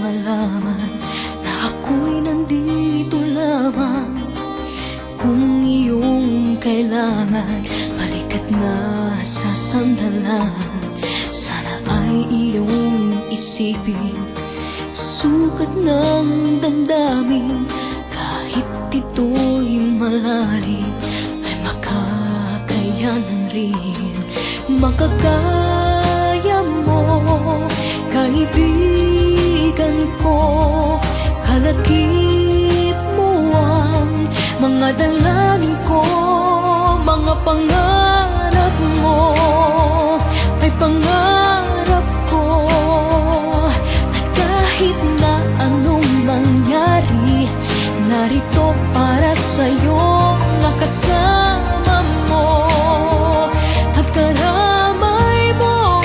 malaman na ako'y nandito lamang. Kung iyong kailangan, balikat na sa sandalan. Sana ay iyong isipin, sukat ng damdamin. Kahit ito'y malalim, ay makakayanan rin. Makakaya mo, kaibigan ko. Kalakip mo ang mga dalangin ko. Mga pangarap mo ay pangarap ko. At kahit na anong mangyari, narito para sa'yo, nakasama mo at karamay mo.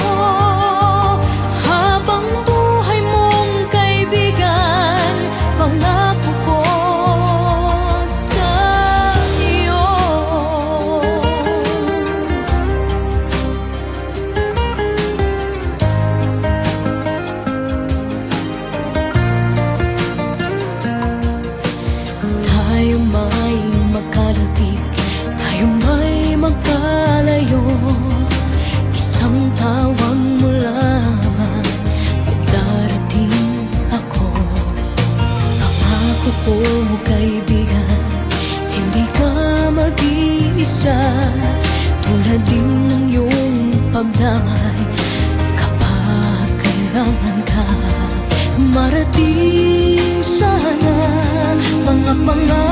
Habang buhay mong kaibigan, pangako ko sa iyo. Tayo may magkalapit, tayo may magkalayo. Isang tawag mo lamang ay darating ako. Pangako ko, kaibigan, hindi ka mag-iisa. Tulad din ng iyong pagdamay kapag kailangan ka. Marating sana mga pangarap